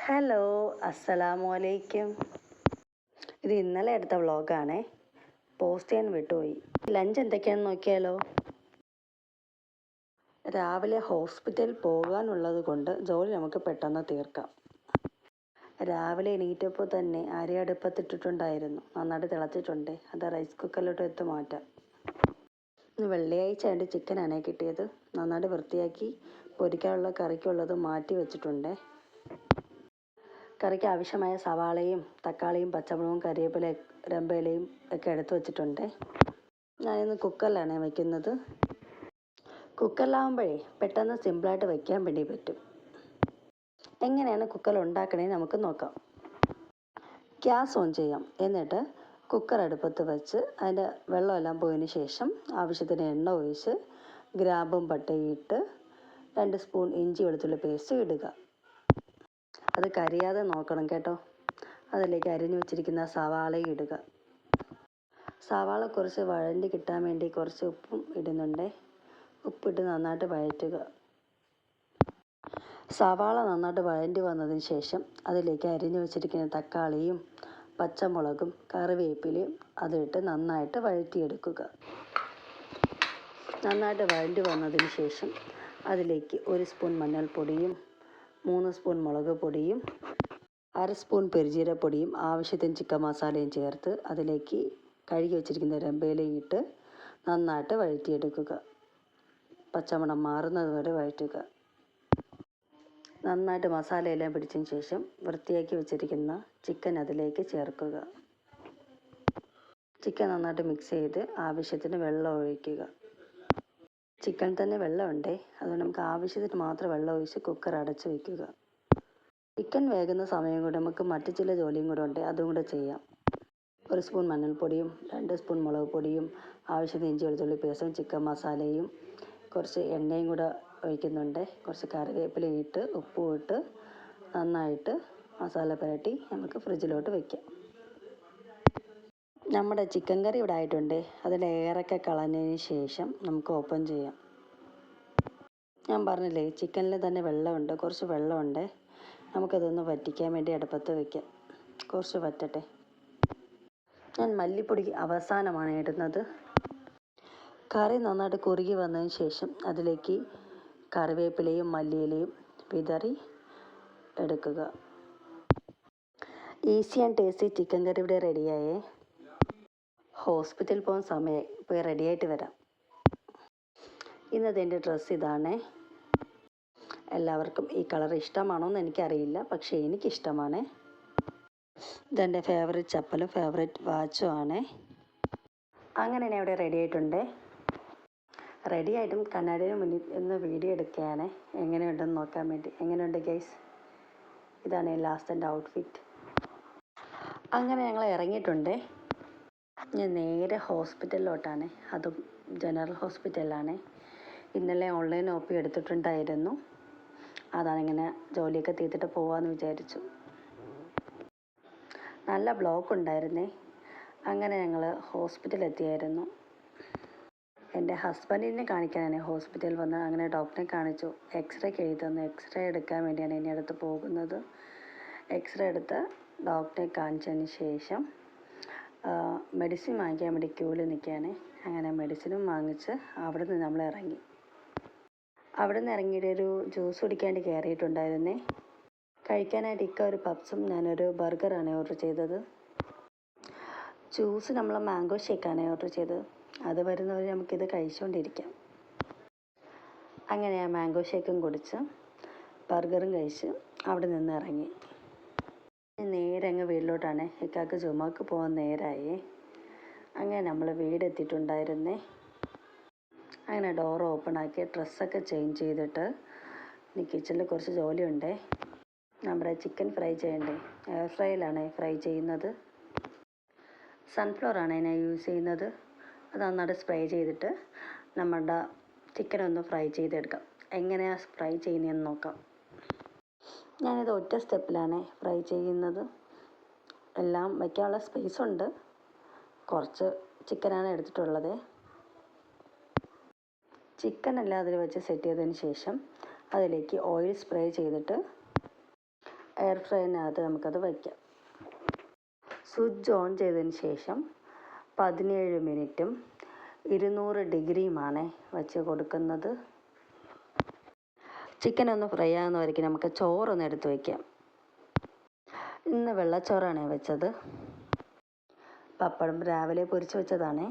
Hello, അസ്സലാമു അലൈക്കും. ഇത് ഇന്നലെ എടുത്ത വ്ളോഗാണേ. പോസ്റ്റ് ചെയ്യാൻ വിട്ടുപോയി. ലഞ്ച് എന്തൊക്കെയാണെന്ന് നോക്കിയാലോ. രാവിലെ ഹോസ്പിറ്റലിൽ പോകാനുള്ളത് കൊണ്ട് ജോലി നമുക്ക് പെട്ടെന്ന് തീർക്കാം. രാവിലെ എണീറ്റപ്പോൾ തന്നെ അരി അടുപ്പത്തിട്ടിട്ടുണ്ടായിരുന്നു. നന്നായിട്ട് തിളച്ചിട്ടുണ്ട്. അത് റൈസ് കുക്കറിലോട്ട് എടുത്ത് മാറ്റാം. വെള്ളിയാഴ്ച ആയിട്ട് ചിക്കനാണ് കിട്ടിയത്. നന്നായിട്ട് വൃത്തിയാക്കി പൊരിക്കാനുള്ള കറിക്കുള്ളത് മാറ്റി വെച്ചിട്ടുണ്ട്. കറിക്ക് ആവശ്യമായ സവാളയും തക്കാളിയും പച്ചമുളകും കരിവേപ്പില രമ്പയിലയും ഒക്കെ എടുത്ത് വെച്ചിട്ടുണ്ട്. ഞാനിന്ന് കുക്കറിലാണ് വയ്ക്കുന്നത്. കുക്കറിലാവുമ്പോഴേ പെട്ടെന്ന് സിമ്പിളായിട്ട് വയ്ക്കാൻ വേണ്ടി പറ്റും. എങ്ങനെയാണ് കുക്കർ ഉണ്ടാക്കണേന്ന് നമുക്ക് നോക്കാം. ഗ്യാസ് ഓൺ ചെയ്യാം. എന്നിട്ട് കുക്കർ അടുപ്പത്ത് വെച്ച് അതിൻ്റെ വെള്ളമെല്ലാം പോയതിന് ശേഷം ആവശ്യത്തിന് എണ്ണ ഒഴിച്ച് ഗ്രാമ്പും പട്ടയും ഇട്ട് 2 സ്പൂൺ ഇഞ്ചി വെളുത്തുള്ളി പേസ്റ്റ് ഇടുക. അത് കരിയാതെ നോക്കണം കേട്ടോ. അതിലേക്ക് അരിഞ്ഞു വെച്ചിരിക്കുന്ന സവാളയും ഇടുക. സവാള കുറച്ച് വഴണ്ടി കിട്ടാൻ വേണ്ടി കുറച്ച് ഉപ്പും ഇടുന്നുണ്ട്. ഉപ്പിട്ട് നന്നായിട്ട് വഴറ്റുക. സവാള നന്നായിട്ട് വഴണ്ടി വന്നതിന് ശേഷം അതിലേക്ക് അരിഞ്ഞു വെച്ചിരിക്കുന്ന തക്കാളിയും പച്ചമുളകും കറിവേപ്പിലയും അതിട്ട് നന്നായിട്ട് വഴറ്റിയെടുക്കുക. നന്നായിട്ട് വഴണ്ടി വന്നതിന് ശേഷം അതിലേക്ക് 1 സ്പൂൺ മഞ്ഞൾപ്പൊടിയും 3 സ്പൂൺ മുളക് പൊടിയും 1/2 സ്പൂൺ പെരുംജീരകപ്പൊടിയും ആവശ്യത്തിന് ചിക്കൻ മസാലയും ചേർത്ത് അതിലേക്ക് കഴുകി വെച്ചിരിക്കുന്ന രമ്പയിലയും ഇട്ട് നന്നായിട്ട് വഴറ്റിയെടുക്കുക. പച്ചമണം മാറുന്നത് വരെ വഴറ്റുക. നന്നായിട്ട് മസാലയെല്ലാം പിടിച്ചതിന് ശേഷം വൃത്തിയാക്കി വെച്ചിരിക്കുന്ന ചിക്കൻ അതിലേക്ക് ചേർക്കുക. ചിക്കൻ നന്നായിട്ട് മിക്സ് ചെയ്ത് ആവശ്യത്തിന് വെള്ളം ഒഴിക്കുക. ചിക്കൻ തന്നെ വെള്ളമുണ്ടേ, അതുകൊണ്ട് നമുക്ക് ആവശ്യത്തിന് മാത്രം വെള്ളം ഒഴിച്ച് കുക്കർ അടച്ച് വയ്ക്കുക. ചിക്കൻ വേകുന്ന സമയം കൂടെ നമുക്ക് മറ്റു ചില ജോലിയും കൂടെ ഉണ്ട്, അതും കൂടെ ചെയ്യാം. 1 സ്പൂൺ മഞ്ഞൾപ്പൊടിയും 2 സ്പൂൺ മുളക് പൊടിയും ആവശ്യത്തിന് ഇഞ്ചി വെളുത്തുള്ളി പേസ്റ്റും ചിക്കൻ മസാലയും കുറച്ച് എണ്ണയും കൂടെ ഒഴിക്കുന്നുണ്ട്. കുറച്ച് കറിവേപ്പിലയും ഇട്ട് ഉപ്പും ഇട്ട് നന്നായിട്ട് മസാല പുരട്ടി നമുക്ക് ഫ്രിഡ്ജിലോട്ട് വയ്ക്കാം. നമ്മുടെ ചിക്കൻ കറി ഇവിടെ ആയിട്ടുണ്ട്. അതിൻ്റെ എയറൊക്കെ കളഞ്ഞതിന് ശേഷം നമുക്ക് ഓപ്പൺ ചെയ്യാം. ഞാൻ പറഞ്ഞില്ലേ, ചിക്കനിൽ തന്നെ വെള്ളമുണ്ട്, കുറച്ച് വെള്ളമുണ്ട്. നമുക്കതൊന്ന് വറ്റിക്കാൻ വേണ്ടി അടുപ്പത്ത് വയ്ക്കാം. കുറച്ച് വറ്റട്ടെ. ഞാൻ മല്ലിപ്പൊടി അവസാനമാണ് ഇടുന്നത്. കറി നന്നായിട്ട് കുറുകി വന്നതിന് ശേഷം അതിലേക്ക് കറിവേപ്പിലയും മല്ലിയിലയും വിതറി എടുക്കുക. ഈസി ആൻഡ് ടേസ്റ്റി ചിക്കൻ കറി ഇവിടെ റെഡിയായേ. ഹോസ്പിറ്റലിൽ പോകുന്ന സമയമായി, പോയി റെഡിയായിട്ട് വരാം. ഇന്നത്തെ എൻ്റെ ഡ്രസ്സ് ഇതാണേ. എല്ലാവർക്കും ഈ കളർ ഇഷ്ടമാണോ എന്ന് എനിക്കറിയില്ല, പക്ഷേ എനിക്കിഷ്ടമാണ്. ഇതെൻ്റെ ഫേവറേറ്റ് ചപ്പലും ഫേവറേറ്റ് വാച്ചും ആണ്. അങ്ങനെ ഞാൻ ഇവിടെ റെഡി ആയിട്ടുണ്ട്. റെഡി ആയിട്ടും കണ്ണാടിയുടെ മുന്നിൽ ഒന്ന് വീഡിയോ എടുക്കുകയാണ്, എങ്ങനെയുണ്ടെന്ന് നോക്കാൻ വേണ്ടി. എങ്ങനെയുണ്ട് ഗൈസ്? ഇതാണ് ലാസ്റ്റ് എൻ്റെ ഔട്ട്ഫിറ്റ്. അങ്ങനെ ഞങ്ങൾ ഇറങ്ങിയിട്ടുണ്ട്. ഞാൻ നേരെ ഹോസ്പിറ്റലിലോട്ടാണ്. അതും ജനറൽ ഹോസ്പിറ്റലാണ്. ഇന്നലെ ഓൺലൈൻ OP എടുത്തിട്ടുണ്ടായിരുന്നു. അതാണിങ്ങനെ ജോലിയൊക്കെ തീർത്തിട്ട് പോകാമെന്ന് വിചാരിച്ചു. നല്ല ബ്ലോക്ക് ഉണ്ടായിരുന്നേ. അങ്ങനെ ഞങ്ങൾ ഹോസ്പിറ്റലിൽ എത്തിയായിരുന്നു. എൻ്റെ ഹസ്ബൻഡിനെ കാണിക്കാനാണ് ഹോസ്പിറ്റലിൽ വന്നത്. അങ്ങനെ ഡോക്ടറെ കാണിച്ചു. എക്സ്റേക്ക് എഴുതി തന്നു. എക്സ്റേ എടുക്കാൻ വേണ്ടിയാണ് ഇനി അടുത്ത് പോകുന്നത്. എക്സ്റേ എടുത്ത് ഡോക്ടറെ കാണിച്ചതിന് ശേഷം മെഡിസിൻ വാങ്ങിക്കാൻ വേണ്ടി ക്യൂവിൽ നിൽക്കുകയാണ്. അങ്ങനെ മെഡിസിനും വാങ്ങിച്ച് അവിടെ നിന്ന് നമ്മൾ ഇറങ്ങി. അവിടെ നിന്ന് ഇറങ്ങിയിട്ട് ഒരു ജ്യൂസ് കുടിക്കാൻ വേണ്ടി കയറിയിട്ടുണ്ടായിരുന്നേ. കഴിക്കാനായിട്ട് ഒരു പപ്സും ഞാനൊരു ബർഗറാണ് ഓർഡർ ചെയ്തത്. ജ്യൂസ് നമ്മൾ മാംഗോ ഷേക്കാണ് ഓർഡർ ചെയ്തത്. അത് വരുന്നവർ നമുക്കിത് കഴിച്ചുകൊണ്ടിരിക്കാം. അങ്ങനെ ആ മാംഗോ ഷേക്കും കുടിച്ച് ബർഗറും കഴിച്ച് അവിടെ നിന്ന് ഇറങ്ങി. നേരെ അങ്ങ് വീട്ടിലോട്ടാണ്. ഇക്കാക്ക് ജുമാക്ക് പോകാൻ നേരമായി. അങ്ങനെ നമ്മൾ വീടെത്തിയിട്ടുണ്ടായിരുന്നേ. അങ്ങനെ ഡോർ ഓപ്പൺ ആക്കി ഡ്രസ്സൊക്കെ ചേഞ്ച് ചെയ്തിട്ട് ഇനി കിച്ചണിൽ കുറച്ച് ജോലിയുണ്ടേ. നമ്മുടെ ചിക്കൻ ഫ്രൈ ചെയ്യണ്ടേ. എയർ ഫ്രൈയിലാണ് ഫ്രൈ ചെയ്യുന്നത്. സൺഫ്ലവറാണ് ഞാൻ യൂസ് ചെയ്യുന്നത്. അത് നന്നായിട്ട് സ്പ്രേ ചെയ്തിട്ട് നമ്മുടെ ചിക്കനൊന്ന് ഫ്രൈ ചെയ്തെടുക്കാം. എങ്ങനെയാണ് ഫ്രൈ ചെയ്യുന്നതെന്ന് നോക്കാം. ഞാനിത് ഒറ്റ സ്റ്റെപ്പിലാണ് ഫ്രൈ ചെയ്യുന്നത്. എല്ലാം വയ്ക്കാനുള്ള സ്പേസ് ഉണ്ട്. കുറച്ച് ചിക്കനാണ് എടുത്തിട്ടുള്ളത്. ചിക്കൻ എല്ലാം അതിൽ വെച്ച് സെറ്റ് ചെയ്തതിന് ശേഷം അതിലേക്ക് ഓയിൽ സ്പ്രേ ചെയ്തിട്ട് എയർ ഫ്രൈനകത്ത് നമുക്കത് വയ്ക്കാം. സ്വിച്ച് ഓൺ ചെയ്തതിന് ശേഷം 17 മിനിറ്റും 200 ഡിഗ്രിയുമാണ് വെച്ച് കൊടുക്കുന്നത്. ചിക്കൻ ഒന്ന് ഫ്രൈ ആകുന്ന വരയ്ക്ക് നമുക്ക് ചോറൊന്ന് എടുത്ത് വയ്ക്കാം. ഇന്ന് വെള്ളച്ചോറാണ് വെച്ചത്. പപ്പടം രാവിലെ പൊരിച്ച് വെച്ചതാണേ.